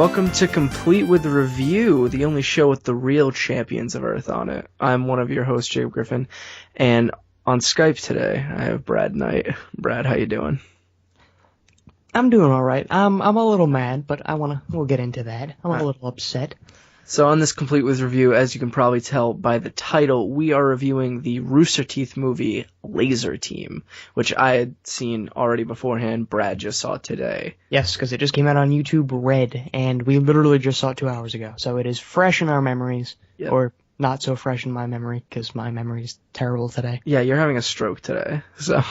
Welcome to Complete with Review, the only show with the real champions of Earth on it. I'm one of your hosts, Griffin, and on Skype today, I have Brad Knight. Brad, how you doing? I'm doing all right. I'm a little mad, but we'll get into that. I'm a little upset. So on this Complete with Review, as you can probably tell by the title, we are reviewing the Roosterteeth movie Lazer Team, which I had seen already beforehand. Brad just saw it today. Yes, because it just came out on YouTube Red, and we literally just saw it 2 hours ago. So it is fresh in our memories, Yep. or not so fresh in my memory, because my memory is terrible today. Yeah, you're having a stroke today, so...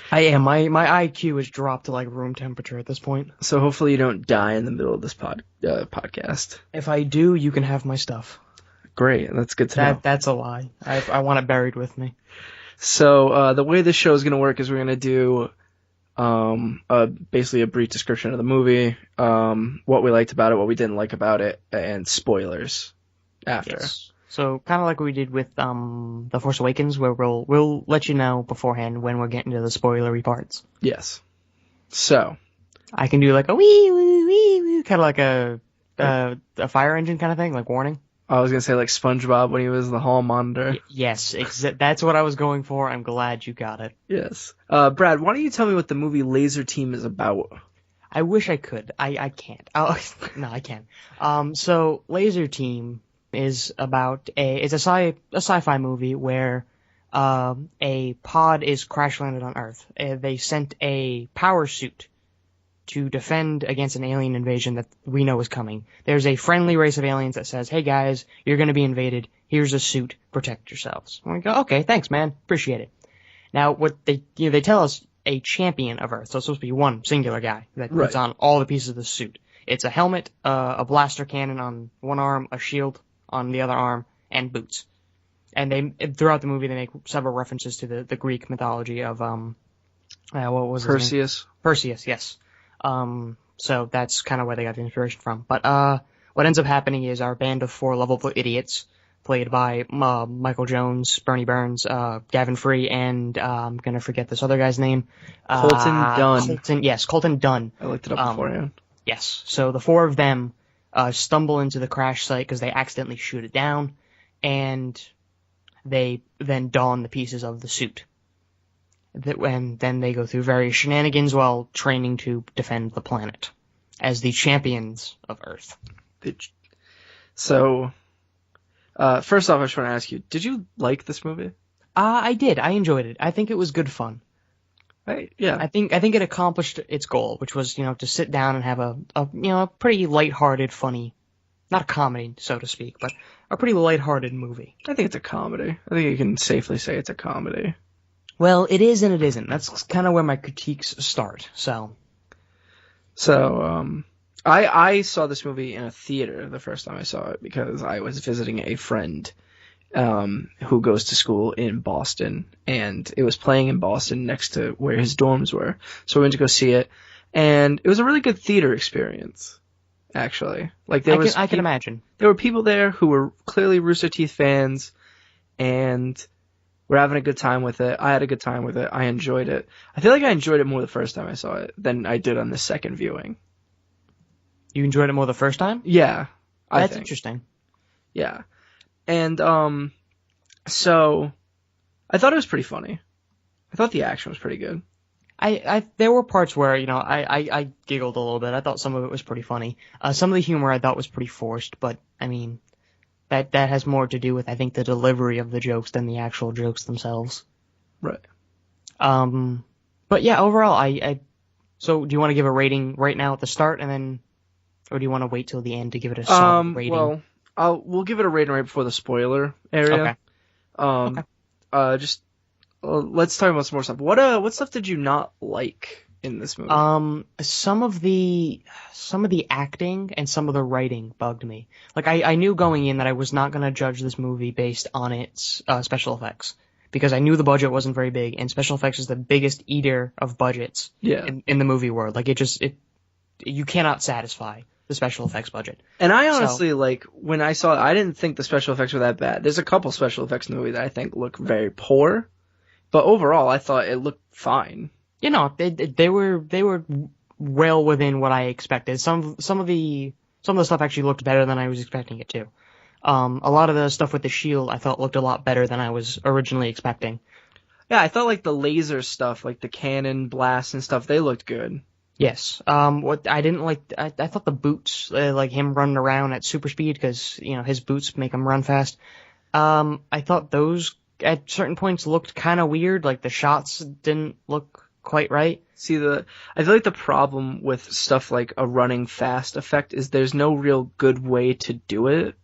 I am. My IQ has dropped to like room temperature at this point. So hopefully you don't die in the middle of this podcast. If I do, you can have my stuff. Great, that's good to know. That's a lie. I want it buried with me. So the way this show is going to work is we're going to do basically a brief description of the movie, what we liked about it, what we didn't like about it, and spoilers after. Yes. So kind of like we did with The Force Awakens, where we'll let you know beforehand when we're getting to the spoilery parts. Yes. So I can do like a wee wee wee wee, kind of like a fire engine kind of thing, like warning. I was going to say like SpongeBob when he was the hall monitor. Yes, that's what I was going for. I'm glad you got it. Yes. Brad, why don't you tell me what the movie Lazer Team is about? I wish I could. I can't. Oh, no, I can. So Lazer Team is about it's a sci-fi movie where a pod is crash landed on Earth. They sent a power suit to defend against an alien invasion that we know is coming. There's a friendly race of aliens that says, "Hey guys, you're going to be invaded. Here's a suit. Protect yourselves." And we go, "Okay, thanks, man. Appreciate it." Now, what they tell us a champion of Earth, so it's supposed to be one singular guy that puts on all the pieces of the suit. It's a helmet, a blaster cannon on one arm, a shield on the other arm, and boots. And throughout the movie they make several references to the Greek mythology of what was his name? Perseus. Perseus, yes. So that's kind of where they got the inspiration from. But what ends up happening is our band of four lovable idiots, played by Michael Jones, Bernie Burns, Gavin Free, and I'm gonna forget this other guy's name. Colton Dunn. I looked it up beforehand. Yes. So the four of them stumble into the crash site because they accidentally shoot it down, and they then don the pieces of the suit. And then they go through various shenanigans while training to defend the planet as the champions of Earth. So, first off, I just want to ask you, did you like this movie? I did. I enjoyed it. I think it was good fun. Yeah. I think it accomplished its goal, which was, to sit down and have a pretty lighthearted, funny, not a comedy, so to speak, but a pretty lighthearted movie. I think it's a comedy. I think you can safely say it's a comedy. Well, it is and it isn't. That's kind of where my critiques start, So, I saw this movie in a theater the first time I saw it because I was visiting a friend who goes to school in Boston, and it was playing in Boston next to where his dorms were. So we went to go see it, and it was a really good theater experience, actually. Like I can imagine. There were people there who were clearly Rooster Teeth fans, and we're having a good time with it. I had a good time with it. I enjoyed it. I feel like I enjoyed it more the first time I saw it than I did on the second viewing. You enjoyed it more the first time? Yeah. That's interesting. Yeah. And, so, I thought it was pretty funny. I thought the action was pretty good. There were parts where, I giggled a little bit. I thought some of it was pretty funny. Some of the humor I thought was pretty forced, but, I mean, that has more to do with, I think, the delivery of the jokes than the actual jokes themselves. Right. But yeah, overall, so do you want to give a rating right now at the start, and then, or do you want to wait till the end to give it a solid rating? Well, we'll give it a rating right before the spoiler area. Okay. Let's talk about some more stuff. What stuff did you not like in this movie? Some of the acting and some of the writing bugged me. Like I knew going in that I was not going to judge this movie based on its special effects, because I knew the budget wasn't very big, and special effects is the biggest eater of budgets in the movie world. Like you cannot satisfy the special effects budget. And I honestly, when I saw it, I didn't think the special effects were that bad. There's a couple special effects in the movie that I think look very poor, but overall I thought it looked fine. They were well within what I expected. Some of the stuff actually looked better than I was expecting it to. A lot of the stuff with the shield I thought looked a lot better than I was originally expecting. Yeah, I thought like the laser stuff, like the cannon blasts and stuff, they looked good. Yes. What I didn't like, I thought the boots, like him running around at super speed, because his boots make him run fast. I thought those at certain points looked kind of weird. Like the shots didn't look quite right. See, I feel like the problem with stuff like a running fast effect is there's no real good way to do it,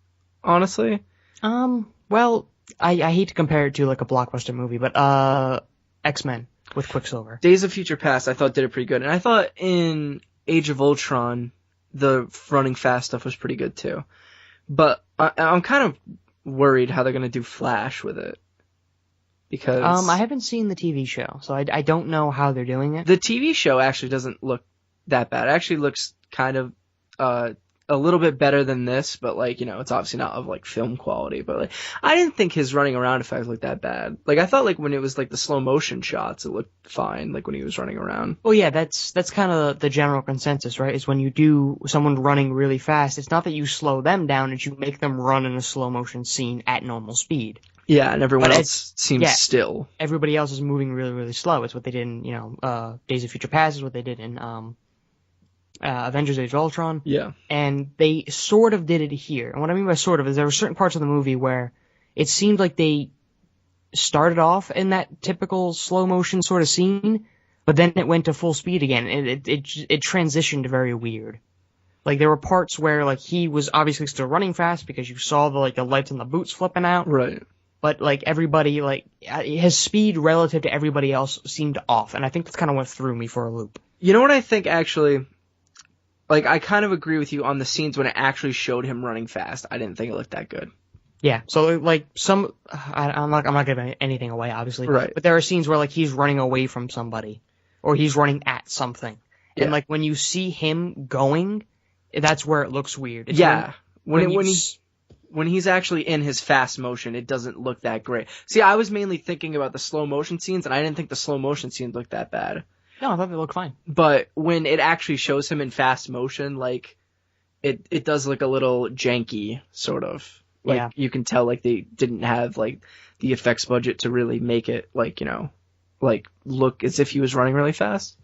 honestly. Well, I hate to compare it to like a blockbuster movie, but X-Men with Quicksilver. Days of Future Past I thought did it pretty good, and I thought in Age of Ultron the running fast stuff was pretty good too. But I'm kind of worried how they're gonna do Flash with it. Because I haven't seen the TV show, so I don't know how they're doing it. The TV show actually doesn't look that bad. It actually looks kind of a little bit better than this, but like, it's obviously not of like film quality, but like I didn't think his running around effect looked that bad. Like I thought like when it was like the slow motion shots, it looked fine, like when he was running around. Well, yeah, that's kind of the general consensus, right? Is when you do someone running really fast, it's not that you slow them down, it's you make them run in a slow motion scene at normal speed. Yeah, and everyone else seems still. Everybody else is moving really, really slow. It's what they did in, Days of Future Past, is what they did in Avengers Age of Ultron. Yeah. And they sort of did it here. And what I mean by sort of is there were certain parts of the movie where it seemed like they started off in that typical slow motion sort of scene, but then it went to full speed again. And it transitioned very weird. Like there were parts where like he was obviously still running fast because you saw the lights on the boots flipping out. Right. But like everybody, like his speed relative to everybody else seemed off, and I think that's kind of what threw me for a loop. You know what I think actually? Like I kind of agree with you on the scenes when it actually showed him running fast. I didn't think it looked that good. Yeah. So like I'm not giving anything away, obviously. Right. But there are scenes where like he's running away from somebody, or he's running at something, and like when you see him going, that's where it looks weird. It's when he's actually in his fast motion, it doesn't look that great. See, I was mainly thinking about the slow motion scenes, and I didn't think the slow motion scenes looked that bad. No, I thought they looked fine. But when it actually shows him in fast motion, like, it does look a little janky, sort of. Like, you can tell, like, they didn't have, like, the effects budget to really make it, like, look as if he was running really fast.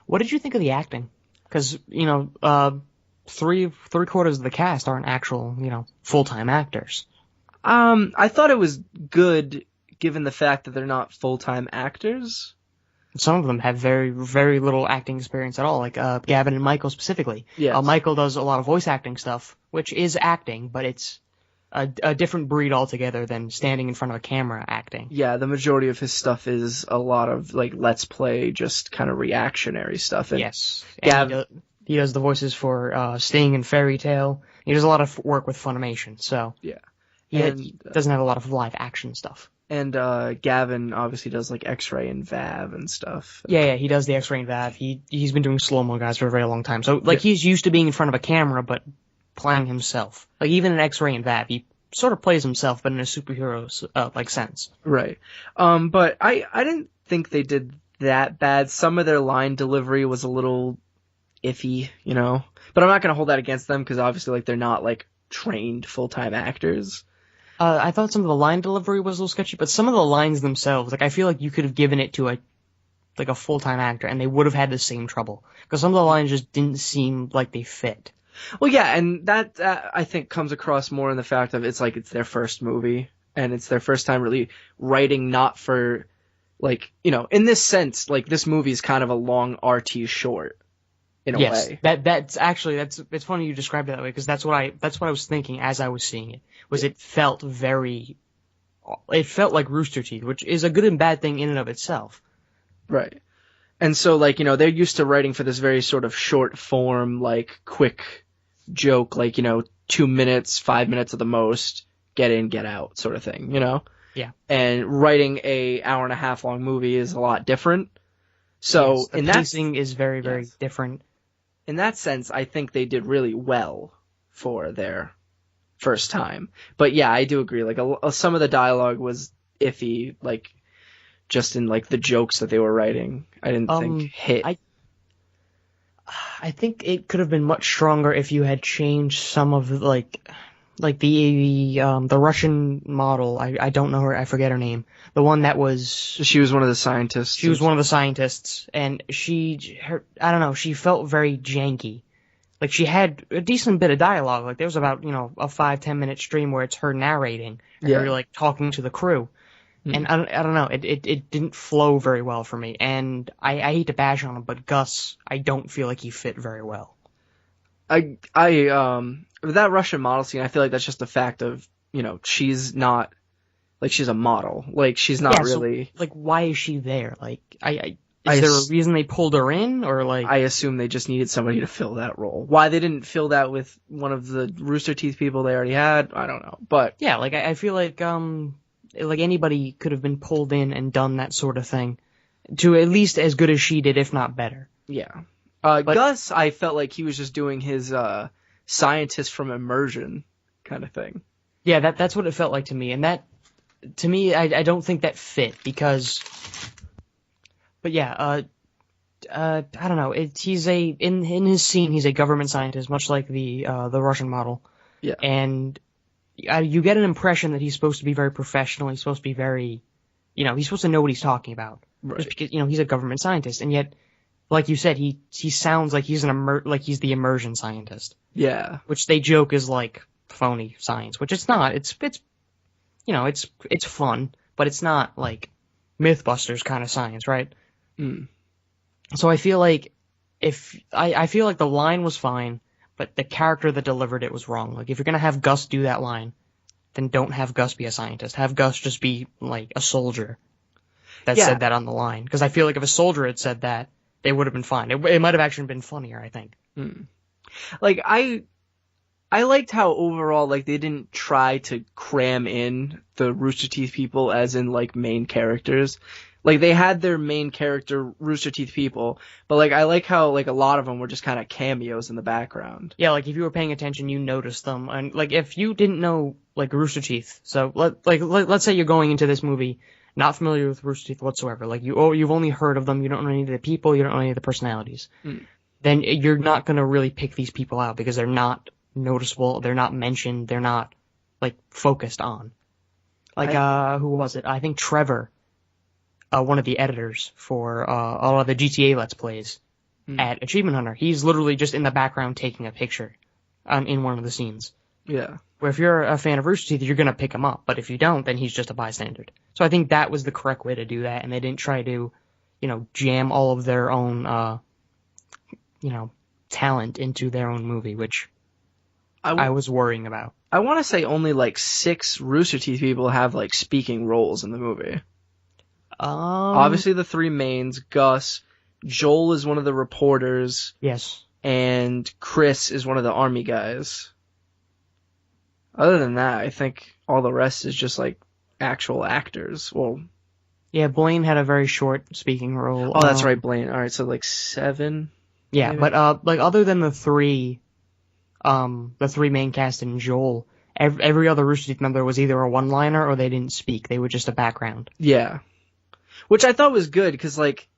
What did you think of the acting? Because, three-quarters of the cast aren't actual, full-time actors. I thought it was good, given the fact that they're not full-time actors. Some of them have very, very little acting experience at all, like Gavin and Michael specifically. Yes. Michael does a lot of voice acting stuff, which is acting, but it's a different breed altogether than standing in front of a camera acting. Yeah, the majority of his stuff is a lot of, like, let's play, just kind of reactionary stuff. And yes. He does the voices for Sting and Fairy Tale. He does a lot of work with Funimation, so yeah, he doesn't have a lot of live action stuff. And Gavin obviously does like X-Ray and Vav and stuff. Yeah, he does the X-Ray and Vav. He's been doing slow-mo guys for a very long time. So like he's used to being in front of a camera, but playing himself. Like even in X-Ray and Vav, he sort of plays himself, but in a superhero like sense. Right. But I didn't think they did that bad. Some of their line delivery was a little iffy, But I'm not going to hold that against them because obviously like they're not like trained full-time actors. I thought some of the line delivery was a little sketchy, but some of the lines themselves, like I feel like you could have given it to a full-time actor and they would have had the same trouble because some of the lines just didn't seem like they fit. Well, yeah, and that I think comes across more in the fact of it's their first movie and it's their first time really writing not for like, in this sense, like this movie is kind of a long RT short. In a way. It's funny you described it that way because that's what I was thinking as I was seeing it. It felt like Rooster Teeth, which is a good and bad thing in and of itself. Right. And so like, they're used to writing for this very sort of short form, like quick joke, like, 2 minutes, 5 minutes at the most, get in, get out sort of thing, Yeah. And writing a hour and a half long movie is a lot different. So the pacing is very, very different. In that sense, I think they did really well for their first time. But yeah, I do agree. Like some of the dialogue was iffy, like just in like the jokes that they were writing. I didn't think hit. I think it could have been much stronger if you had changed some of the Russian model. I don't know her. I forget her name. The one that was. She was one of the scientists. She was one of the scientists, and I don't know. She felt very janky. Like, she had a decent bit of dialogue. Like, there was about, a 5-10 minute stream where it's her narrating and her, like, talking to the crew. And I don't know. It didn't flow very well for me. And I hate to bash on him, but Gus, I don't feel like he fit very well. That Russian model scene, I feel like that's just a fact of, she's not, like, she's a model. Like, she's not really. So, like, why is she there? Like, is there a reason they pulled her in, or like? I assume they just needed somebody to fill that role. Why they didn't fill that with one of the Roosterteeth people they already had, I don't know. But yeah, like I feel like anybody could have been pulled in and done that sort of thing, to at least as good as she did, if not better. Yeah. Gus, I felt like he was just doing his scientist from immersion kind of thing. Yeah, that's what it felt like to me, and that, to me, I don't think that fit because. But yeah, I don't know. He's in his scene, he's a government scientist, much like the Russian model. Yeah. And you get an impression that he's supposed to be very professional. He's supposed to be very, he's supposed to know what he's talking about. Right. Just because he's a government scientist, and yet, like you said, he sounds like he's he's the immersion scientist. Yeah. Which they joke is like phony science, which it's not. It's fun, but it's not like Mythbusters kind of science, right? So I feel like I feel like the line was fine, but the character that delivered it was wrong. Like, if you're gonna have Gus do that line, then don't have Gus be a scientist. Have Gus just be like a soldier that said that on the line. Because I feel like if a soldier had said that, they would have been fine. It might have actually been funnier, I think. Like, I liked how overall, like, they didn't try to cram in the Roosterteeth people as in, like, main characters. Like, they had their main character, Roosterteeth people, but, like, I like how, like, a lot of them were just kind of cameos in the background. Yeah, like, if you were paying attention, you noticed them. And, like, if you didn't know, like, Roosterteeth, so, let's say you're going into this movie not familiar with Roosterteeth whatsoever. Like, you've only heard of them, you don't know any of the people, you don't know any of the personalities. Then you're not gonna really pick these people out because they're not noticeable, they're not mentioned, they're not, like, focused on. Like, who was it? I think Trevor. One of the editors for all of the GTA Let's Plays at Achievement Hunter. He's literally just in the background taking a picture in one of the scenes. Yeah. Where if you're a fan of Rooster Teeth, you're going to pick him up. But if you don't, then he's just a bystander. So I think that was the correct way to do that, and they didn't try to, jam all of their own, talent into their own movie, which I was worrying about. I want to say only, like, 6 Rooster Teeth people have, like, speaking roles in the movie. Obviously the 3 mains, Gus, Joel is one of the reporters. Yes. And Chris is one of the army guys. Other than that, I think all the rest is just, like, actual actors. Well, yeah, Blaine had a very short speaking role. Oh, that's right, Blaine. Alright, so, like, 7? Yeah, maybe? But, like, other than the 3 main cast and Joel, every other Rooster Teeth member was either a one-liner or they didn't speak. They were just a background. Yeah. Which I thought was good, because, like,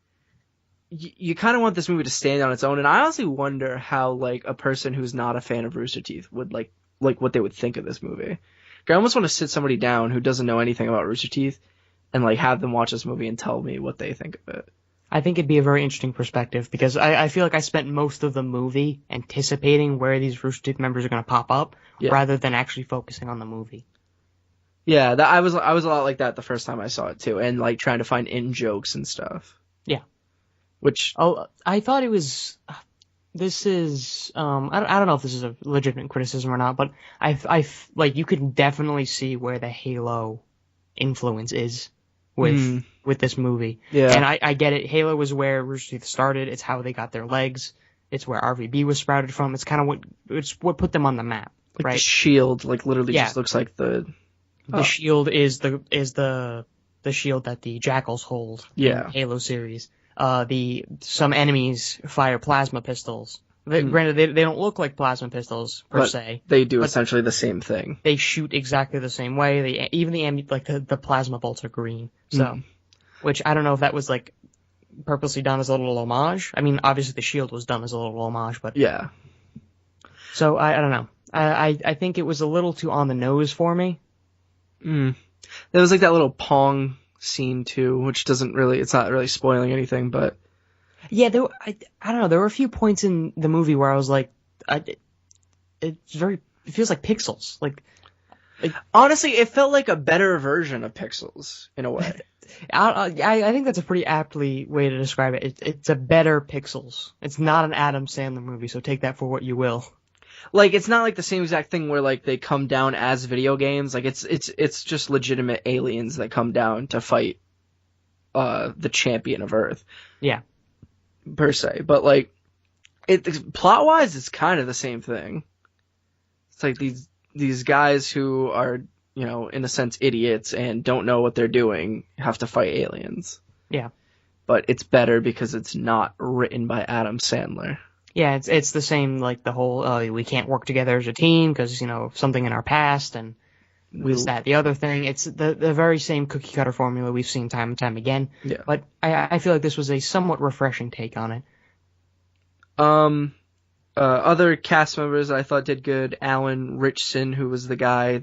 you kind of want this movie to stand on its own, and I honestly wonder how, like, a person who's not a fan of Rooster Teeth would, like what they would think of this movie. Like, I almost want to sit somebody down who doesn't know anything about Rooster Teeth and, like, have them watch this movie and tell me what they think of it. I think it'd be a very interesting perspective, because I feel like I spent most of the movie anticipating where these Rooster Teeth members are going to pop up, rather than actually focusing on the movie. Yeah, I was a lot like that the first time I saw it too, and like trying to find in jokes and stuff. Yeah. Which I thought it was. This is I don't know if this is a legitimate criticism or not, but I like you could definitely see where the Halo influence is with this movie. Yeah. And I get it. Halo was where Rooster Teeth started. It's how they got their legs. It's where RVB was sprouted from. It's kind of what put them on the map, like right? The shield, like literally just looks like the. The shield is the shield that the Jackals hold in Halo series. Some enemies fire plasma pistols. Granted, they don't look like plasma pistols per se. They do essentially the same thing. They shoot exactly the same way. Even the plasma bolts are green. So, which I don't know if that was like purposely done as a little homage. I mean, obviously the shield was done as a little homage, but Yeah. so I don't know. I think it was a little too on the nose for me. There was like that little Pong scene too, which doesn't really, it's not really spoiling anything, but Yeah, I don't know. There were a few points in the movie where I was like, it feels like pixels. Like honestly, it felt like a better version of Pixels in a way. I think that's a pretty aptly way to describe it. It's a better Pixels. It's not an Adam Sandler movie, so take that for what you will. Like, it's not like the same exact thing where like they come down as video games. Like it's just legitimate aliens that come down to fight the champion of Earth. Yeah. Per se. But like plot wise it's kind of the same thing. It's like these guys who are, you know, in a sense idiots and don't know what they're doing have to fight aliens. Yeah. But it's better because it's not written by Adam Sandler. Yeah, it's the same, like the whole, we can't work together as a team because, you know, something in our past and this, that, the other thing. It's the very same cookie cutter formula we've seen time and time again. Yeah. But I feel like this was a somewhat refreshing take on it. Other cast members I thought did good. Alan Ritchson, who was the guy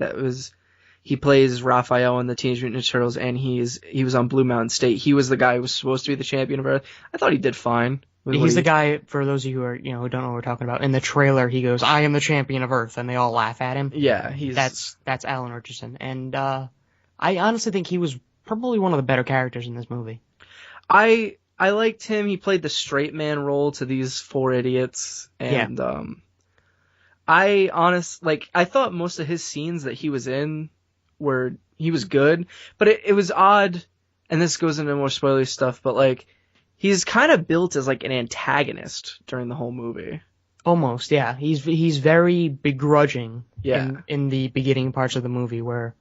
he plays Raphael in the Teenage Mutant Ninja Turtles, and he was on Blue Mountain State. He was the guy who was supposed to be the champion of Earth. I thought he did fine. He's the guy, for those of you who are, you know, who don't know what we're talking about. In the trailer, he goes, "I am the champion of Earth," and they all laugh at him. Yeah, that's Alan Ritchson, and I honestly think he was probably one of the better characters in this movie. I liked him. He played the straight man role to these four idiots, and I thought most of his scenes that he was in he was good, but it was odd, and this goes into more spoilery stuff, but like, he's kind of built as like an antagonist during the whole movie. Almost, yeah. He's very begrudging Yeah. in the beginning parts of the movie where,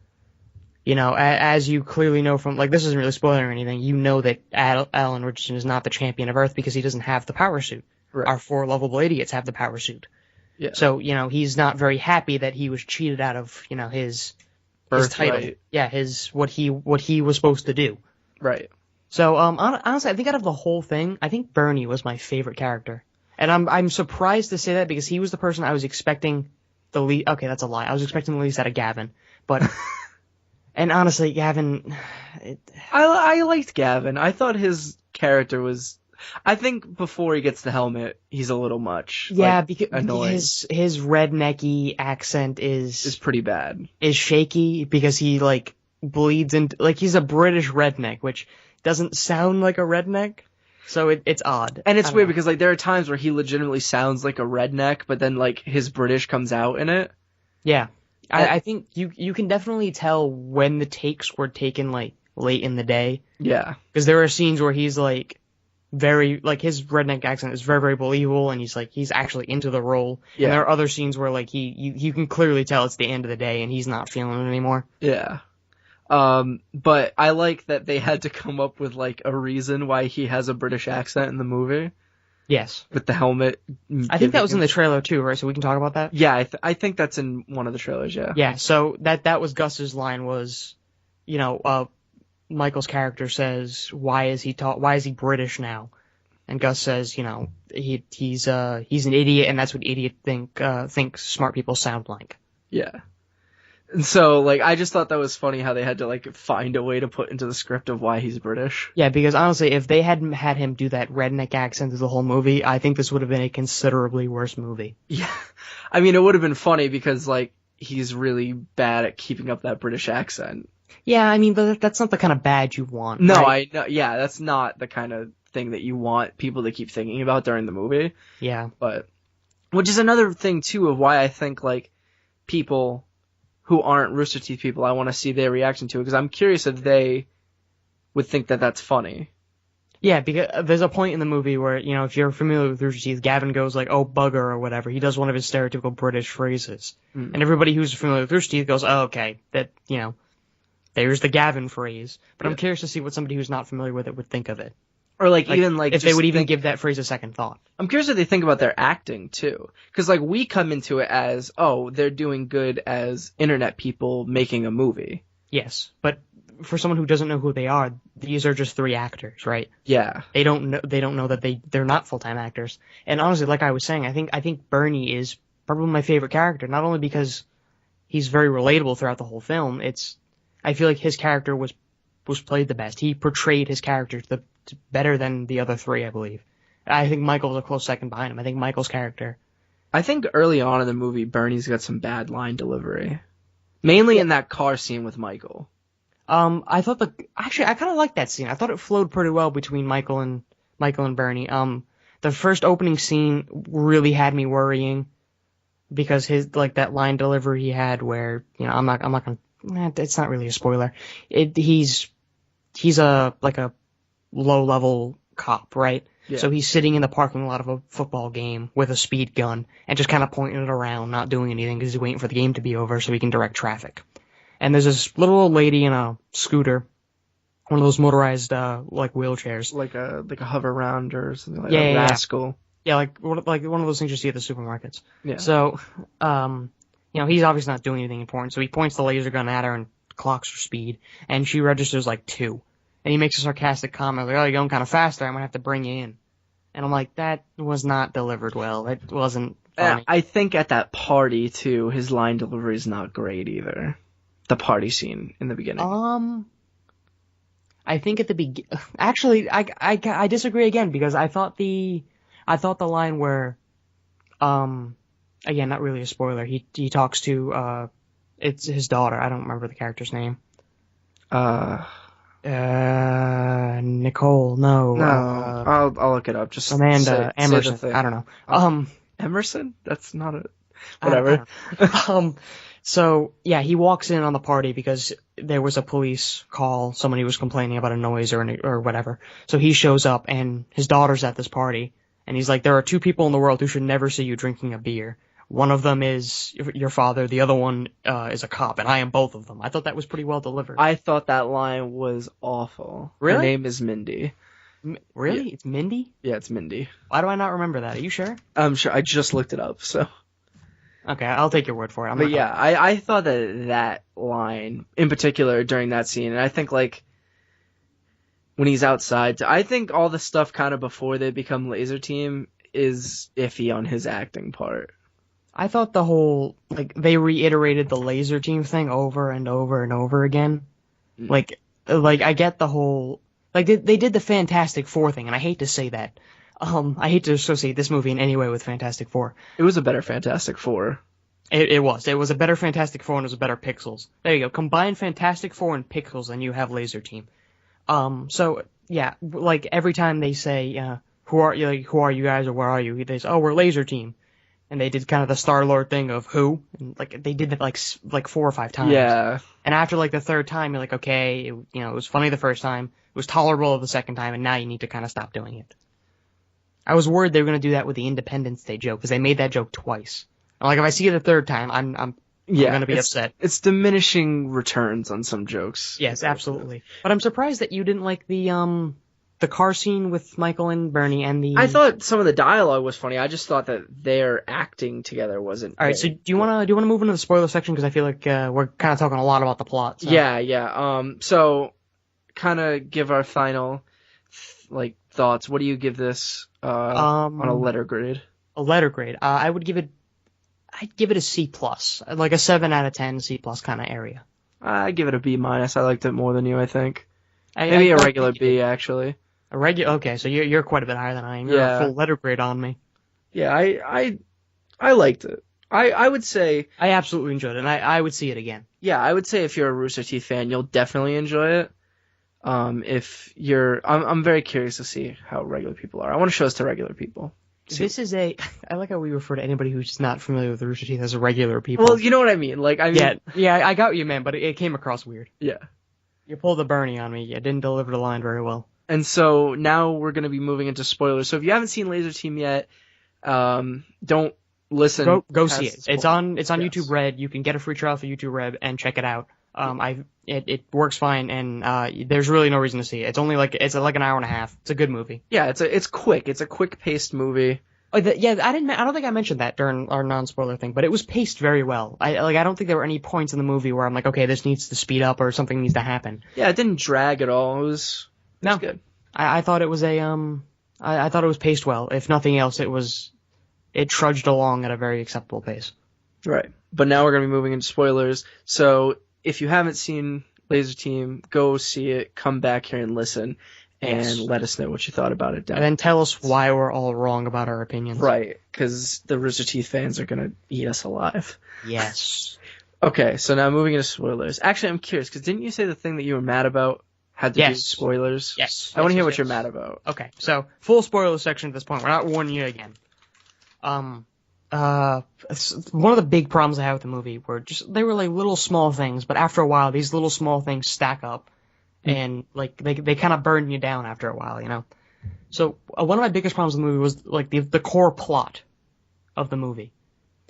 you know, as you clearly know from, like, this isn't really spoiling or anything, you know that Alan Richardson is not the champion of Earth because he doesn't have the power suit. Right. Our four lovable idiots have the power suit. Yeah. So, you know, he's not very happy that he was cheated out of, you know, his title. Right. Yeah, what he was supposed to do. Right. So, honestly, I think out of the whole thing, I think Bernie was my favorite character. And I'm surprised to say that because he was the person I was expecting the least. Okay, that's a lie. I was expecting the least out of Gavin. But, and honestly, Gavin. I liked Gavin. I thought his character was. I think before he gets the helmet, he's a little much. Yeah, like, because annoying. his rednecky accent is pretty bad. Is shaky because he, like, bleeds into. Like, he's a British redneck, which doesn't sound like a redneck. So it's odd. And it's weird because like there are times where he legitimately sounds like a redneck, but then like his British comes out in it. Yeah. I think you can definitely tell when the takes were taken like late in the day. Yeah. Because there are scenes where he's like very, like his redneck accent is very, very believable and he's actually into the role. Yeah. And there are other scenes where like you can clearly tell it's the end of the day and he's not feeling it anymore. Yeah. But I like that they had to come up with like a reason why he has a British accent in the movie. Yes. With the helmet. I think that was in the trailer too, right? So we can talk about that? Yeah, I think that's in one of the trailers, yeah. Yeah, so that was Gus's line was, you know, Michael's character says, why is he British now? And Gus says, you know, he's an idiot and that's what idiot think smart people sound like. Yeah. And so, like, I just thought that was funny how they had to, like, find a way to put into the script of why he's British. Yeah, because honestly, if they hadn't had him do that redneck accent through the whole movie, I think this would have been a considerably worse movie. Yeah. I mean, it would have been funny because, like, he's really bad at keeping up that British accent. Yeah, I mean, but that's not the kind of badge you want. No, right? I know. Yeah, that's not the kind of thing that you want people to keep thinking about during the movie. Yeah. But, which is another thing, too, of why I think, like, people who aren't Rooster Teeth people, I want to see their reaction to it, because I'm curious if they would think that that's funny. Yeah, because there's a point in the movie where, you know, if you're familiar with Rooster Teeth, Gavin goes like, oh, bugger, or whatever. He does one of his stereotypical British phrases. Mm. And everybody who's familiar with Rooster Teeth goes, oh, okay, that, you know, there's the Gavin phrase. But yeah. I'm curious to see what somebody who's not familiar with it would think of it. Or like even like if they would even give that phrase a second thought. I'm curious if they think about their acting too, because like we come into it as, oh, they're doing good as internet people making a movie. Yes, but for someone who doesn't know who they are, these are just 3 actors, right? Yeah. They don't know that they're not full-time actors. And honestly, like I was saying, I think Bernie is probably my favorite character, not only because he's very relatable throughout the whole film. I feel like his character was played the best. He portrayed his character better than the other 3, I believe. I think Michael's a close second behind him. I think Michael's character. I think early on in the movie, Bernie's got some bad line delivery. Mainly in that car scene with Michael. I kind of liked that scene. I thought it flowed pretty well between Michael and Bernie. The first opening scene really had me worrying because that line delivery he had where, I'm not gonna, it's not really a spoiler. He's a low level cop, right? Yeah. So he's sitting in the parking lot of a football game with a speed gun and just kind of pointing it around, not doing anything because he's waiting for the game to be over so he can direct traffic. And there's this little old lady in a scooter, one of those motorized wheelchairs, like a hover round or something like a rascal. Yeah, like one of those things you see at the supermarkets. Yeah. So, he's obviously not doing anything important, so he points the laser gun at her and clocks her speed, and she registers 2. And he makes a sarcastic comment like, "Oh, you're going kind of fast there. I'm gonna have to bring you in." And I'm like, that was not delivered well. It wasn't funny. I think at that party too, his line delivery is not great either. The party scene in the beginning. I think at the actually, I disagree again because I thought the line where, again, not really a spoiler. He talks to it's his daughter. I don't remember the character's name. Nicole. No. I'll look it up. Just Amanda say Emerson. the thing. I don't know. Emerson? That's not a whatever. So yeah, he walks in on the party because there was a police call. Somebody was complaining about a noise or whatever. So he shows up and his daughter's at this party and he's like, "There are 2 people in the world who should never see you drinking a beer. One of them is your father. The other one is a cop, and I am both of them." I thought that was pretty well delivered. I thought that line was awful. Really? Her name is Mindy. Really? Yeah. It's Mindy? Yeah, it's Mindy. Why do I not remember that? Are you sure? I'm sure. I just looked it up, so. Okay, I'll take your word for it. But yeah, I thought that line, in particular, during that scene, and I think, when he's outside, I think all the stuff kind of before they become Lazer Team is iffy on his acting part. I thought the whole, they reiterated the Lazer Team thing over and over and over again. I get the whole, they did the Fantastic Four thing, and I hate to say that. I hate to associate this movie in any way with Fantastic Four. It was a better Fantastic Four. It was. It was a better Fantastic Four and it was a better Pixels. There you go. Combine Fantastic Four and Pixels and you have Lazer Team. So, yeah, every time they say, who are you guys or where are you? They say, "Oh, we're Lazer Team." And they did kind of the Star-Lord thing of who? And, they did that, 4 or 5 times. Yeah. And after, the 3rd time, you're like, okay, it was funny the first time, it was tolerable the 2nd time, and now you need to kind of stop doing it. I was worried they were going to do that with the Independence Day joke, because they made that joke twice. And, if I see it a 3rd time, I'm going to be upset. It's diminishing returns on some jokes. Yes, absolutely. But I'm surprised that you didn't like the car scene with Michael and Bernie and the... I thought some of the dialogue was funny. I just thought that their acting together wasn't... All right, so do you want to move into the spoiler section? Because I feel like we're kind of talking a lot about the plot. So. Yeah. So, kind of give our final, thoughts. What do you give this on a letter grade? A letter grade. I'd give it a C+, like a 7 out of 10 C+ kind of area. I'd give it a B-. I liked it more than you, I think. Maybe a regular B, actually. A regular? Okay, so you're quite a bit higher than I am. You're a full letter grade on me. Yeah, I liked it. I would say... I absolutely enjoyed it, and I would see it again. Yeah, I would say if you're a Rooster Teeth fan, you'll definitely enjoy it. If you're... I'm very curious to see how regular people are. I want to show this to regular people. This is I like how we refer to anybody who's just not familiar with the Rooster Teeth as regular people. Well, you know what I mean. Yeah, I got what you meant, but it came across weird. Yeah. You pulled the Bernie on me. You didn't deliver the line very well. And so now we're going to be moving into spoilers. So if you haven't seen Lazer Team yet, don't listen. Go see it. It's on YouTube Red. You can get a free trial for YouTube Red and check it out. It works fine, and there's really no reason to see it. It's only it's an hour and a half. It's a good movie. Yeah, it's quick. It's a quick paced movie. I don't think I mentioned that during our non-spoiler thing, but it was paced very well. I don't think there were any points in the movie where I'm like, okay, this needs to speed up or something needs to happen. Yeah, it didn't drag at all. It was good. I thought it was I thought it was paced well. If nothing else, it trudged along at a very acceptable pace. Right. But now we're going to be moving into spoilers. So if you haven't seen Lazer Team, go see it, come back here and listen, and let us know what you thought about it. And then tell us why we're all wrong about our opinions. Right, because the Roosterteeth fans are going to eat us alive. Yes. Okay, so now moving into spoilers. Actually, I'm curious, because didn't you say the thing that you were mad about had to do with spoilers? Yes. I want to hear what you're mad about. Okay, so full spoiler section at this point. We're not warning you again. One of the big problems I had with the movie they were like little small things, but after a while, these little small things stack up, and like they kind of burn you down after a while, you know. So one of my biggest problems with the movie was like the core plot of the movie.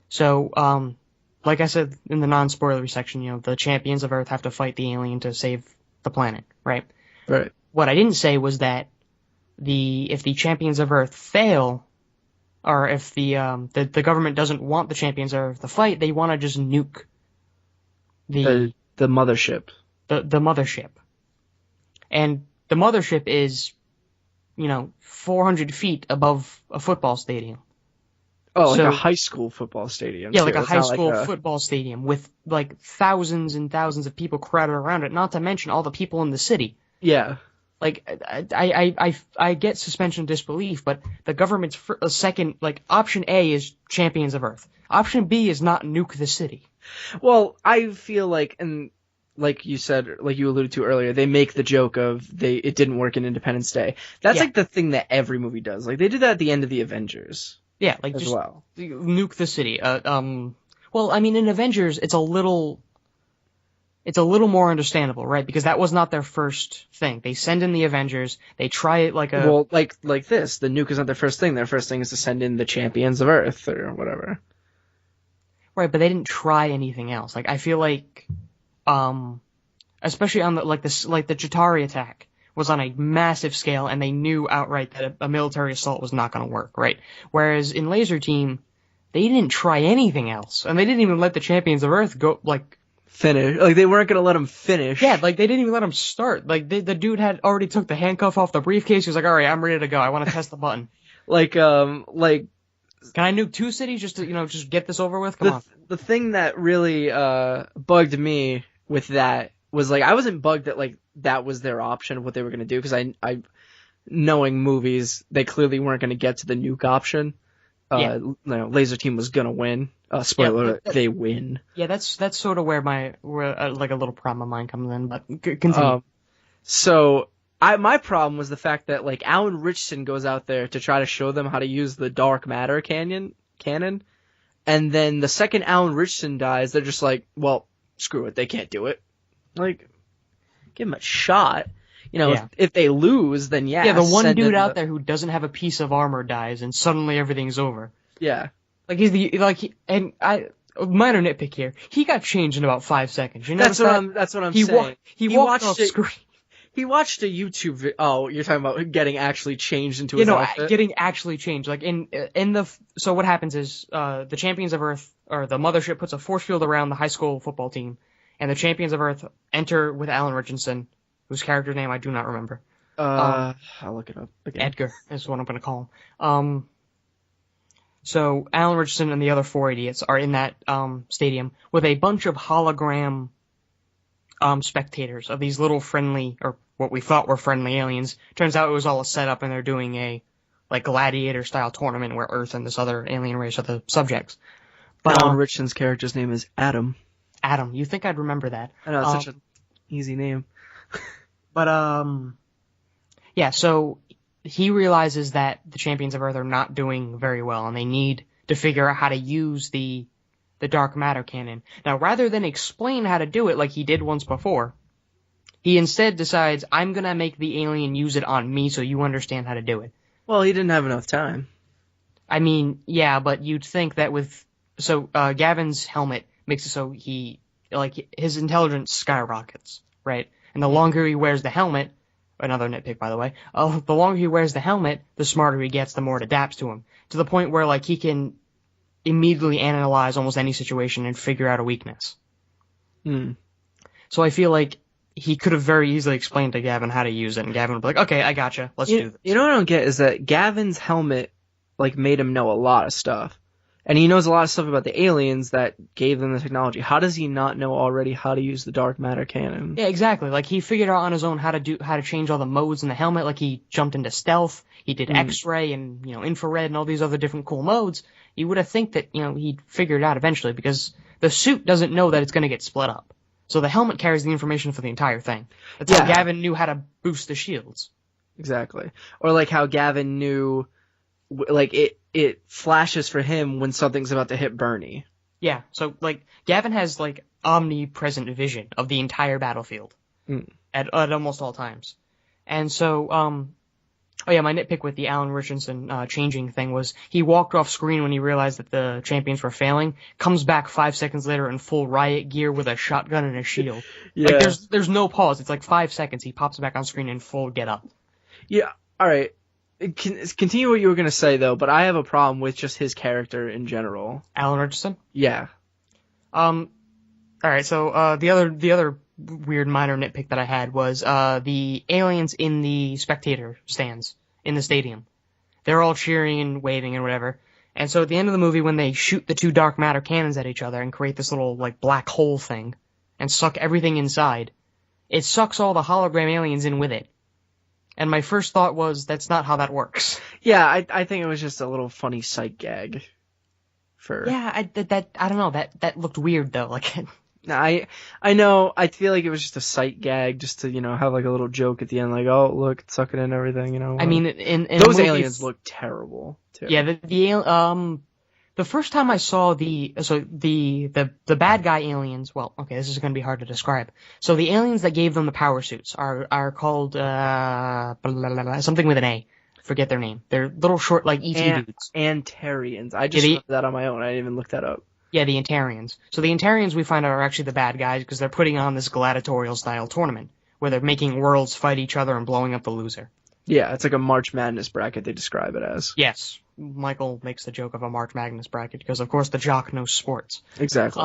So like I said in the non-spoilery section, you know, the champions of Earth have to fight the alien to save the planet, right? Right. What I didn't say was that if the champions of Earth fail, or if the government doesn't want the champions of Earth to fight, they want to just nuke the mothership. The mothership. And the mothership is, you know, 400 feet above a football stadium. Oh, like a high school football stadium. Yeah, like a high school football stadium with like thousands and thousands of people crowded around it, not to mention all the people in the city. Yeah. Like, I get suspension of disbelief, but the government's second, like, option A is Champions of Earth. Option B is not nuke the city. Well, I feel like, and like you said, like you alluded to earlier, they make the joke of it didn't work in Independence Day. That's like the thing that every movie does. Like, they did that at the end of the Avengers. Yeah, like, just nuke the city. Well, I mean, in Avengers, it's a little more understandable, right? Because that was not their first thing. They send in the Avengers, they try it like this. The nuke is not their first thing. Their first thing is to send in the Champions of Earth or whatever. Right, but they didn't try anything else. Like, I feel like, especially on the Chitauri attack was on a massive scale, and they knew outright that a military assault was not going to work, right? Whereas in Lazer Team, they didn't try anything else, and they didn't even let the Champions of Earth go, like, finish. Like, they weren't going to let him finish. Yeah, like, they didn't even let him start. Like, the dude had already took the handcuff off the briefcase. He was like, alright, I'm ready to go. I want to test the button. Can I nuke 2 cities just to, you know, just get this over with? Come on. The thing that really, bugged me with that was, like, I wasn't bugged that, like, that was their option of what they were going to do, because I, knowing movies, they clearly weren't going to get to the nuke option. You know, Lazer Team was going to win. Spoiler, they win. Yeah, that's sort of where like a little problem of mine comes in, but continue. So my problem was the fact that, like, Alan Richardson goes out there to try to show them how to use the dark matter cannon, and then the second Alan Richardson dies, they're just like, well, screw it, they can't do it. Like, give them a shot. You know, if they lose, then yeah, the one dude out there who doesn't have a piece of armor dies, and suddenly everything's over. Yeah. Like, minor nitpick here. He got changed in about 5 seconds. You that's what I'm saying. He walked off screen. He watched a YouTube video. Oh, you're talking about getting actually changed into his outfit? Getting actually changed. Like, so what happens is, the Champions of Earth, or the mothership, puts a force field around the high school football team, and the Champions of Earth enter with Alan Richardson, whose character's name I do not remember. I'll look it up again. Edgar is what I'm going to call him. So Alan Richardson and the other 4 idiots are in that stadium with a bunch of hologram spectators of these little friendly, or what we thought were friendly aliens. Turns out it was all a setup, and they're doing a like gladiator-style tournament where Earth and this other alien race are the subjects. But Alan Richardson's character's name is Adam. Adam, you think I'd remember that? I know, it's such an easy name. But yeah. So he realizes that the Champions of Earth are not doing very well, and they need to figure out how to use the dark matter cannon. Now, rather than explain how to do it like he did once before, he instead decides, I'm gonna make the alien use it on me so you understand how to do it. Well, he didn't have enough time. I mean, yeah, but you'd think that Gavin's helmet makes it so his intelligence skyrockets, right? And the longer he wears the helmet, another nitpick by the way, the longer he wears the helmet, the smarter he gets, the more it adapts to him. To the point where, like, he can immediately analyze almost any situation and figure out a weakness. So I feel like he could have very easily explained to Gavin how to use it, and Gavin would be like, okay, I gotcha, let's do this. You know what I don't get is that Gavin's helmet, like, made him know a lot of stuff. And he knows a lot of stuff about the aliens that gave them the technology. How does he not know already how to use the dark matter cannon? Yeah, exactly. Like, he figured out on his own how to change all the modes in the helmet. Like, he jumped into stealth, he did X-ray and, infrared and all these other different cool modes. You would have think that, he'd figure it out eventually, because the suit doesn't know that it's going to get split up. So the helmet carries the information for the entire thing. That's how Gavin knew how to boost the shields. Exactly. Or like how Gavin knew, like, it flashes for him when something's about to hit Bernie. Yeah, so, like, Gavin has, like, omnipresent vision of the entire battlefield at almost all times. And so, my nitpick with the Alan Richardson changing thing was he walked off screen when he realized that the champions were failing, comes back 5 seconds later in full riot gear with a shotgun and a shield. Yeah. Like, there's no pause. It's like 5 seconds. He pops back on screen in full get up. Yeah, alright. Continue what you were going to say, though, but I have a problem with just his character in general. Alan Richardson? Yeah. Alright, so, the other weird minor nitpick that I had was, the aliens in the spectator stands in the stadium. They're all cheering and waving and whatever. And so at the end of the movie, when they shoot the two dark matter cannons at each other and create this little, like, black hole thing and suck everything inside, it sucks all the hologram aliens in with it. And my first thought was, that's not how that works. Yeah, I think it was just a little funny sight gag. Yeah, I don't know, that looked weird though, like... I know, I feel like it was just a sight gag, just to, have like a little joke at the end, like, oh, look, it's sucking in everything, I mean, in those aliens look terrible, too. Yeah, the first time I saw the bad guy aliens, well, okay, this is going to be hard to describe. So the aliens that gave them the power suits are called, something with an A. Forget their name. They're little short, like, E.T. dudes. Antarians. I just looked that on my own. I didn't even look that up. Yeah, the Antarians. So the Antarians, we find out, are actually the bad guys because they're putting on this gladiatorial-style tournament where they're making worlds fight each other and blowing up the loser. Yeah, it's like a March Madness bracket, they describe it as. Yes. Michael makes the joke of a March Madness bracket because, of course, the jock knows sports. Exactly.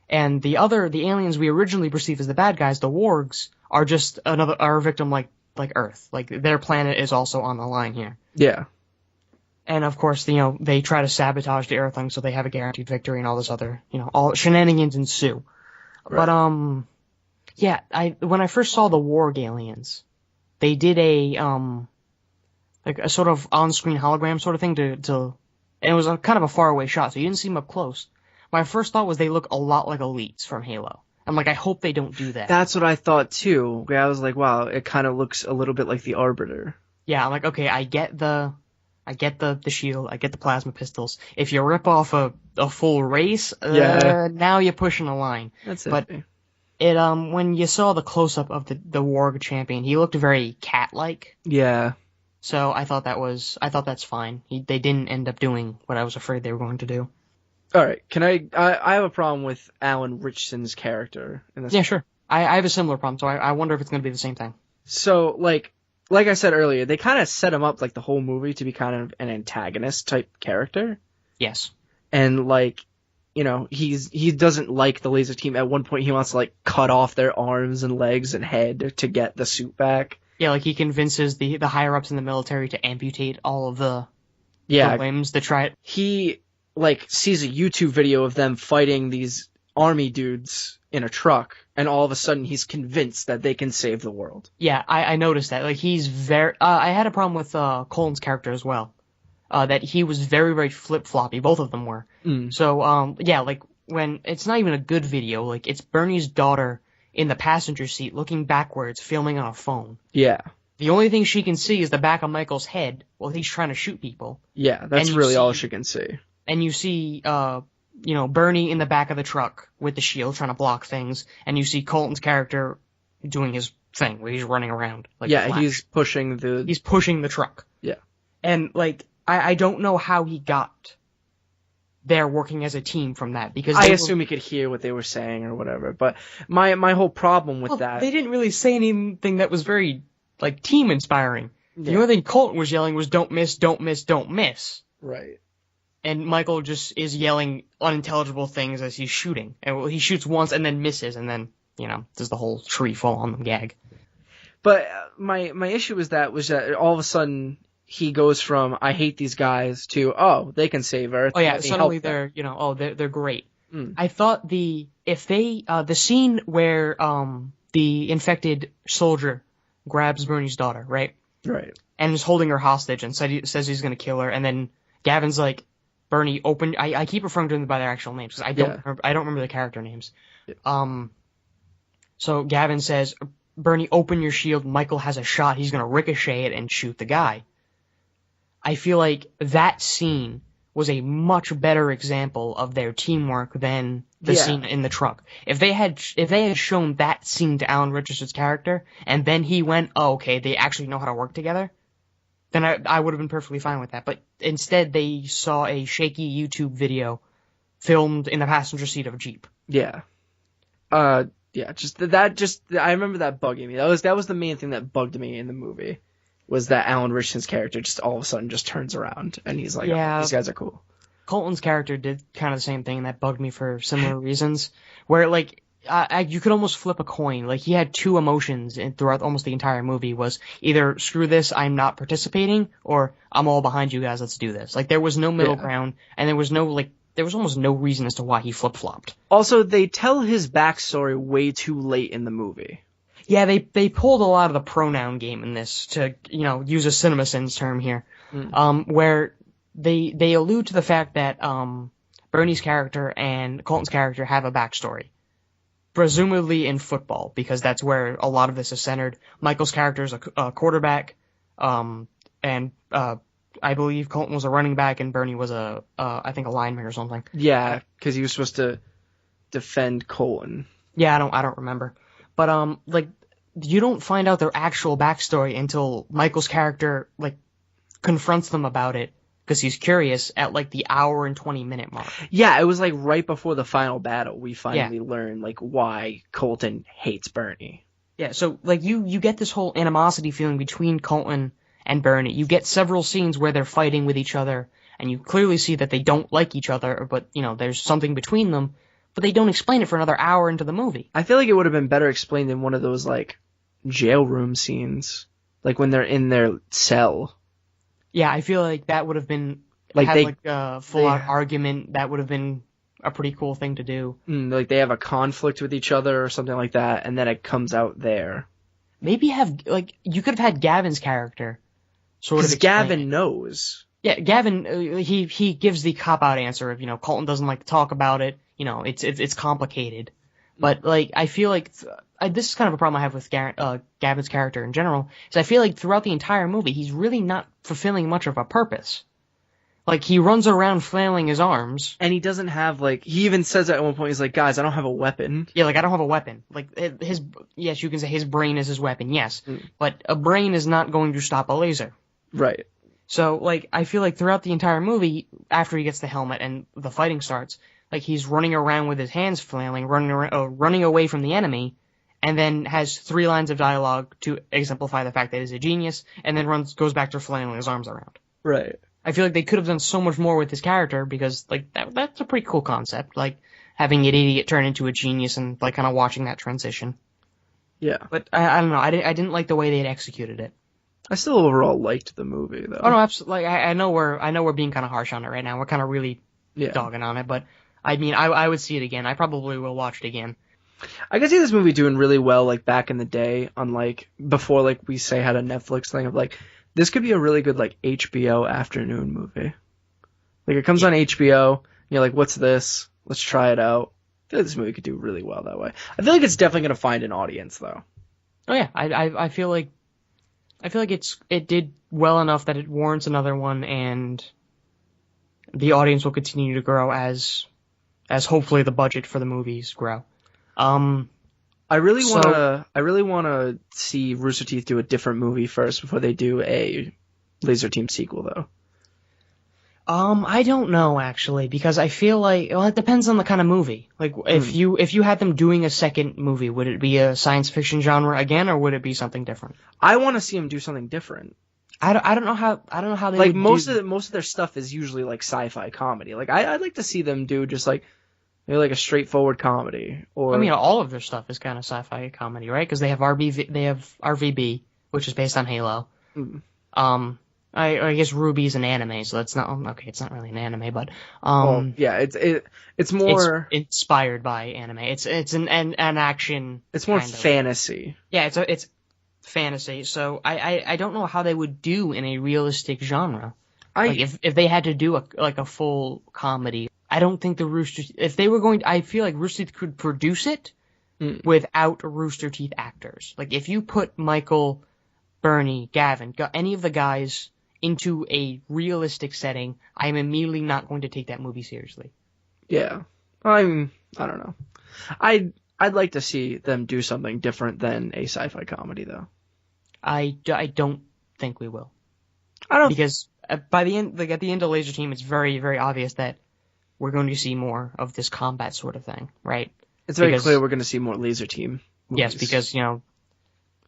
And the aliens we originally perceived as the bad guys, the wargs, are just are a victim like Earth. Like, their planet is also on the line here. Yeah. And of course, they try to sabotage the Earthlings so they have a guaranteed victory and all this other, all shenanigans ensue. Right. But, yeah, when I first saw the Warg aliens, they did a sort of on-screen hologram sort of thing and it was kind of a faraway shot, so you didn't see them up close. My first thought was they look a lot like elites from Halo. I'm like, I hope they don't do that. That's what I thought too. I was like, wow, it kind of looks a little bit like the Arbiter. Yeah, I'm like, okay, I get the shield, I get the plasma pistols. If you rip off a full race, now you're pushing a line. That's it. But when you saw the close-up of the Warg champion, he looked very cat-like. Yeah. So I thought that's fine. They didn't end up doing what I was afraid they were going to do. Alright, I have a problem with Alan Richardson's character in this. Yeah, sure. I have a similar problem, so I wonder if it's going to be the same thing. So, like I said earlier, they kind of set him up, like, the whole movie to be kind of an antagonist-type character. Yes. And, like, he doesn't like the Lazer Team. At one point, he wants to, like, cut off their arms and legs and head to get the suit back. Yeah, like, he convinces the higher-ups in the military to amputate all of the limbs to try it. He, like, sees a YouTube video of them fighting these army dudes in a truck, and all of a sudden he's convinced that they can save the world. Yeah, I noticed that. Like, he's very... I had a problem with Colin's character as well. That he was very, very flip-floppy. Both of them were. So, yeah, like, when... It's not even a good video. Like, it's Bernie's daughter in the passenger seat looking backwards, filming on a phone. Yeah. The only thing she can see is the back of Michael's head while he's trying to shoot people. Yeah, that's really all she can see. And you see... Bernie in the back of the truck with the shield trying to block things, and you see Colton's character doing his thing where he's running around. Like, yeah, he's pushing the truck. Yeah. And, like, I don't know how he got there working as a team from that, because I assume he could hear what they were saying or whatever, but my whole problem with that... They didn't really say anything that was very like team inspiring. Yeah. The only thing Colton was yelling was "Don't miss, don't miss, don't miss." Right. And Michael just is yelling unintelligible things as he's shooting. And he shoots once and then misses, and then, does the whole tree fall on them gag. But my issue was that all of a sudden he goes from "I hate these guys" to they can save Earth. Oh yeah, suddenly they're they're great. I thought the scene where the infected soldier grabs Bernie's daughter, right? Right. And is holding her hostage and says he's gonna kill her, and then Gavin's like, Bernie, open. I keep referring to them by their actual names because I don't remember the character names. Yeah. So Gavin says, Bernie, open your shield. Michael has a shot. He's gonna ricochet it and shoot the guy. I feel like that scene was a much better example of their teamwork than the scene in the truck. If they had shown that scene to Alan Richardson's character, and then he went, okay, they actually know how to work together, then I would have been perfectly fine with that. But instead, they saw a shaky YouTube video filmed in the passenger seat of a Jeep. Yeah. I remember that bugging me. That was the main thing that bugged me in the movie. Was that Alan Richardson's character just all of a sudden just turns around and he's like, these guys are cool. Colton's character did kind of the same thing, and that bugged me for similar reasons. Where, like, you could almost flip a coin. Like, he had two emotions throughout almost the entire movie. Was either, screw this, I'm not participating, or I'm all behind you guys, let's do this. Like, there was no middle ground, and there was almost no reason as to why he flip-flopped. Also, they tell his backstory way too late in the movie. Yeah, they pulled a lot of the pronoun game in this to, use a CinemaSins term here, where they allude to the fact that Bernie's character and Colton's character have a backstory, presumably in football, because that's where a lot of this is centered. Michael's character is a quarterback, and I believe Colton was a running back, and Bernie was I think a lineman or something. Yeah, because he was supposed to defend Colton. Yeah, I don't remember. But, you don't find out their actual backstory until Michael's character, confronts them about it, because he's curious at, the hour and 20-minute mark. Yeah, it was, right before the final battle, we finally learn, why Colton hates Bernie. Yeah, so, you get this whole animosity feeling between Colton and Bernie. You get several scenes where they're fighting with each other, and you clearly see that they don't like each other, but, there's something between them. But they don't explain it for another hour into the movie. I feel like it would have been better explained in one of those, jail room scenes. When they're in their cell. Yeah, I feel like that would have been... a full-out argument. That would have been a pretty cool thing to do. They have a conflict with each other or something like that, and then it comes out there. Maybe you could have had Gavin's character sort of explain Gavin it. knows. Yeah, Gavin, he gives the cop-out answer of, Colton doesn't like to talk about it. It's complicated. But, I feel like... this is kind of a problem I have with Gavin's character in general, is I feel like throughout the entire movie, he's really not fulfilling much of a purpose. He runs around flailing his arms. And he doesn't have, he even says at one point, he's like, guys, I don't have a weapon. Yeah, I don't have a weapon. Yes, you can say his brain is his weapon, yes. But a brain is not going to stop a laser. Right. So, I feel like throughout the entire movie, after he gets the helmet and the fighting starts, he's running around with his hands flailing, running away from the enemy, and then has 3 lines of dialogue to exemplify the fact that he's a genius, and then goes back to flailing his arms around. Right. I feel like they could have done so much more with his character, because, that's a pretty cool concept, having an idiot turn into a genius and, kind of watching that transition. Yeah. But, I don't know, I didn't like the way they had executed it. I still overall liked the movie, though. Oh, no, absolutely. I know we're being kind of harsh on it right now. We're kind of really dogging on it, but, I mean, I would see it again. I probably will watch it again. I could see this movie doing really well, back in the day, on, before, we say had a Netflix thing of, this could be a really good, HBO afternoon movie. It comes on HBO, and you're like, what's this? Let's try it out. I feel like this movie could do really well that way. I feel like it's definitely going to find an audience, though. Oh, yeah. I feel like it did well enough that it warrants another one, and the audience will continue to grow as hopefully the budget for the movies grow. I really want to see Rooster Teeth do a different movie first before they do a Lazer Team sequel, though. I don't know actually, because I feel like, well, it depends on the kind of movie. Like, if you had them doing a second movie, would it be a science fiction genre again, or would it be something different? I want to see them do something different. I don't know how they Like would most do. of their stuff is usually like sci-fi comedy. Like I'd like to see them do just like maybe like a straightforward comedy I mean, or all of their stuff is kind of sci-fi comedy, right? Because they have RVB, which is based on Halo. mm, I guess Ruby's an anime, so that's not okay. It's not really an anime, but well, yeah, it's it's more inspired by anime. It's an action. it's more kind of. fantasy. Yeah, it's fantasy. So I don't know how they would do in a realistic genre. Like if they had to do a full comedy, I don't think the Rooster if they were going I feel like Rooster Teeth could produce it without Rooster Teeth actors. Like if you put Michael, Bernie, Gavin, any of the guys into a realistic setting, I am immediately not going to take that movie seriously. Yeah, I don't know. I'd like to see them do something different than a sci-fi comedy though. I don't think we will. I don't Because by the end, like at the end of Lazer Team, it's very, very obvious that we're going to see more of this combat sort of thing, right? It's very clear we're going to see more Lazer Team movies. Yes, because,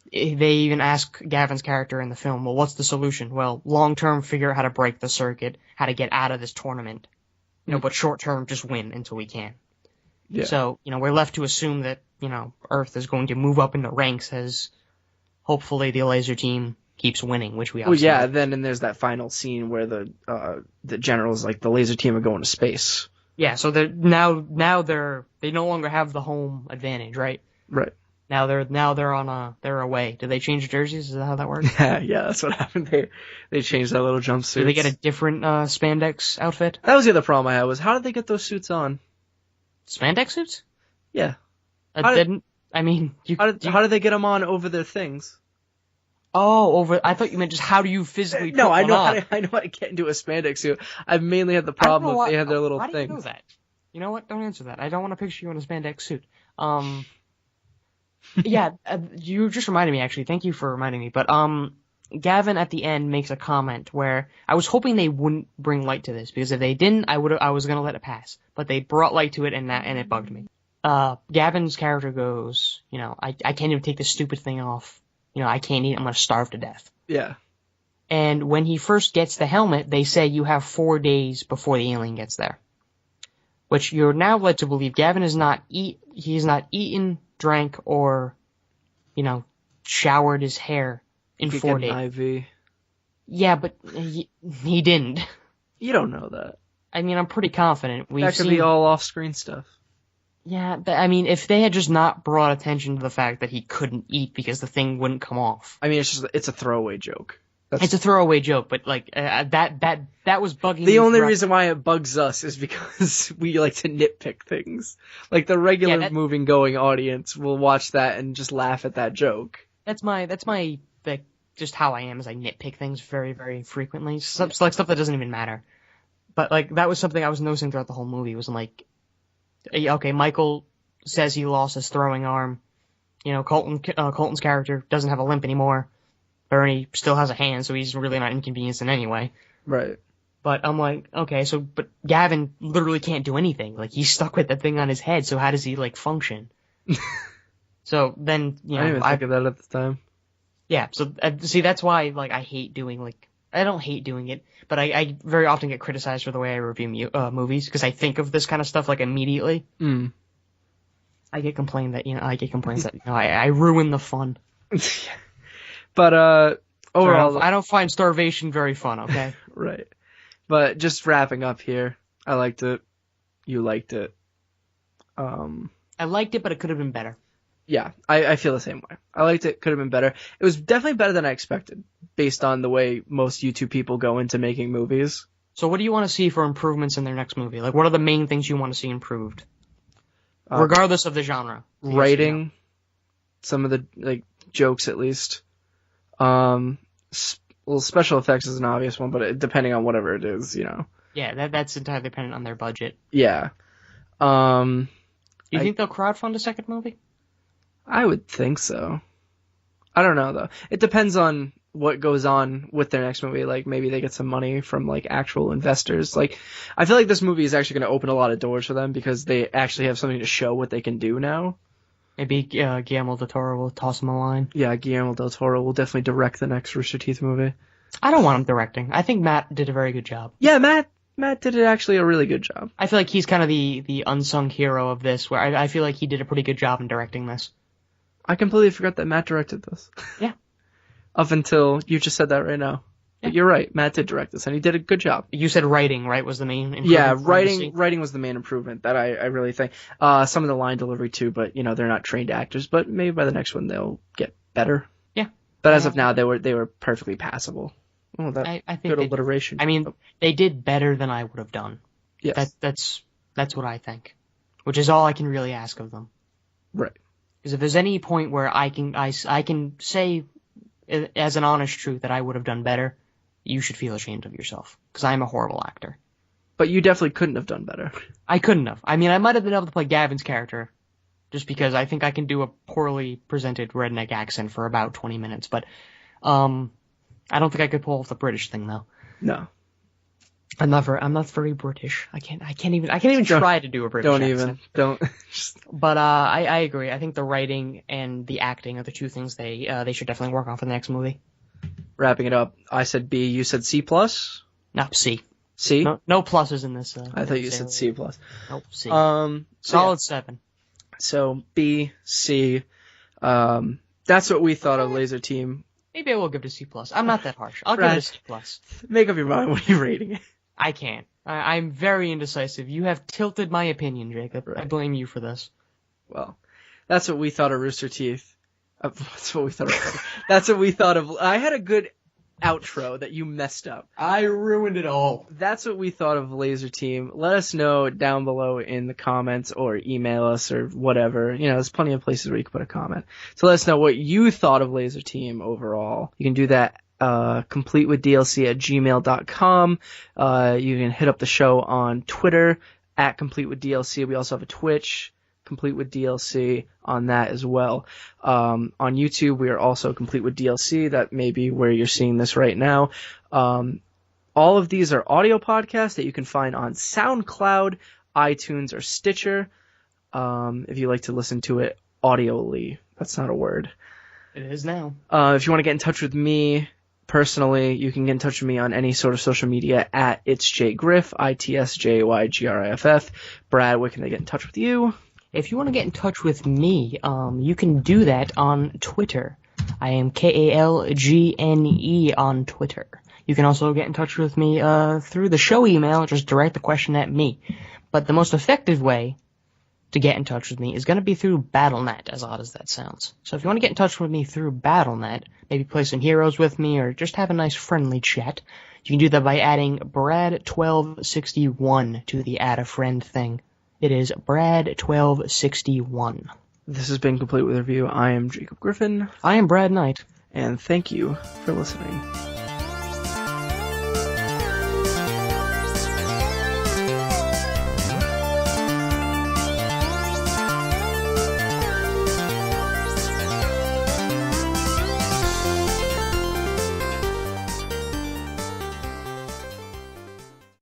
they even ask Gavin's character in the film, well, what's the solution? Well, long-term, figure out how to break the circuit, how to get out of this tournament. But short-term, just win until we can. Yeah. So, we're left to assume that, Earth is going to move up in the ranks as hopefully the Lazer Team keeps winning, which we also then there's that final scene where the general's like, the Lazer Team are going to space. Yeah, so they no longer have the home advantage, right? Right. Now they're away. Did they change jerseys? Is that how that works? Yeah, that's what happened. They changed that little jumpsuit. Did they get a different spandex outfit? That was the other problem I had was how did they get those suits on? Spandex suits? Yeah. How did they get them on over their things? Oh, I thought you meant just how do you physically put I one know on? I know how to get into a spandex suit. I've mainly had the problem if they had their little things. How do you things. know that? You know what? Don't answer that. I don't want to picture you in a spandex suit. Yeah, you just reminded me, actually. Thank you for reminding me. But, Gavin at the end makes a comment where I was hoping they wouldn't bring light to this, because if they didn't, I was gonna let it pass. But they brought light to it, and it bugged me. Gavin's character goes, I can't even take this stupid thing off. I can't eat, I'm gonna starve to death. Yeah. And when he first gets the helmet, they say you have 4 days before the alien gets there. Which you're now led to believe Gavin he's not eaten, drank, or, showered his hair in 4 days. IV. Yeah, but he didn't. You don't know that. I mean, I'm pretty confident. That could be all off-screen stuff. Yeah, but I mean, if they had just not brought attention to the fact that he couldn't eat because the thing wouldn't come off. I mean, it's a throwaway joke. It's a throwaway joke, but that was bugging me. The only reason why it bugs us is because we like to nitpick things. Like the regular moving going audience will watch that and just laugh at that joke. That's my just how I am, is I nitpick things very, very frequently. Stuff that doesn't even matter. But like that was something I was noticing throughout the whole movie. Was like, okay, Michael says he lost his throwing arm. Colton's character doesn't have a limp anymore. Bernie still has a hand, so he's really not inconvenienced in any way. Right. But I'm like, okay, but Gavin literally can't do anything. Like, he's stuck with that thing on his head, so how does he, function? So then, I didn't even think of that at the time. Yeah, so, see, that's why, I hate doing, I don't hate doing it, but I very often get criticized for the way I review movies, because I think of this kind of stuff, immediately. Mm. I get complaints that, I ruin the fun. But, overall... I don't find starvation very fun, okay? Right. But just wrapping up here, I liked it. You liked it. I liked it, but it could have been better. Yeah, I feel the same way. I liked it, could have been better. It was definitely better than I expected, based on the way most YouTube people go into making movies. So what do you want to see for improvements in their next movie? What are the main things you want to see improved? Regardless of the genre. Writing, some of the, jokes at least. Special effects is an obvious one, but depending on whatever it is, Yeah, that's entirely dependent on their budget. Yeah. Do you think they'll crowdfund a second movie? I would think so. I don't know, though. It depends on what goes on with their next movie. Like, maybe they get some money from, like, actual investors. Like, I feel like this movie is actually going to open a lot of doors for them because they actually have something to show what they can do now. Maybe Guillermo del Toro will toss him a line. Yeah, Guillermo del Toro will definitely direct the next Rooster Teeth movie. I don't want him directing. I think Matt did a very good job. Yeah, Matt did actually a really good job. I feel like he's kind of the unsung hero of this, where I feel like he did a pretty good job in directing this. I completely forgot that Matt directed this. Yeah. Up until you just said that right now. Yeah. But you're right, Matt did direct this, and he did a good job. You said writing, right, was the main improvement? Yeah, writing was the main improvement that I really think. Some of the line delivery too, but they're not trained actors. But maybe by the next one they'll get better. Yeah. But as of now, they were perfectly passable. Oh, that I think good alliteration. I mean, they did better than I would have done. Yes. That's what I think, which is all I can really ask of them. Right. Because if there's any point where I can say as an honest truth that I would have done better, you should feel ashamed of yourself, because I'm a horrible actor. But you definitely couldn't have done better. I couldn't have. I mean, I might have been able to play Gavin's character, just because I think I can do a poorly presented redneck accent for about 20 minutes, but I don't think I could pull off the British thing, though. No. I'm not very British. I can't even try to do a British accent. Don't. But I agree. I think the writing and the acting are the two things they should definitely work on for the next movie. Wrapping it up, I said B, you said C+? No, C. C? No pluses in this. I thought you said C+. Nope, C. Solid 7. So B, C. That's what we thought of Lazer Team. Maybe I will give it a C+. I'm not that harsh. I'll give it a C+. Make up your mind when you're rating it. I can't. I'm very indecisive. You have tilted my opinion, Jacob. Right. I blame you for this. Well, that's what we thought of Rooster Teeth. That's what we thought of. That's what we thought of. I had a good outro that you messed up. I ruined it all. That's what we thought of Lazer Team. Let us know down below in the comments or email us or whatever. There's plenty of places where you can put a comment. So let us know what you thought of Lazer Team overall. You can do that completewithdlc@gmail.com. You can hit up the show on Twitter @completewithdlc. We also have a Twitch, Complete with DLC, on that as well. On YouTube, we are also Complete with DLC. That may be where you're seeing this right now. All of these are audio podcasts that you can find on SoundCloud, iTunes, or Stitcher. If you like to listen to it audioly. That's not a word. It is now. If you want to get in touch with me personally, you can get in touch with me on any sort of social media @itsjgriff, ITSJYGRIFF. Brad, where can they get in touch with you? If you want to get in touch with me, you can do that on Twitter. I am KALGNE on Twitter. You can also get in touch with me through the show email, just direct the question at me. But the most effective way to get in touch with me is going to be through Battle.net, as odd as that sounds. So if you want to get in touch with me through Battle.net, maybe play some heroes with me, or just have a nice friendly chat, you can do that by adding Brad1261 to the add a friend thing. It is Brad1261. This has been Complete with Review. I am Jacob Griffin. I am Brad Knight. And thank you for listening.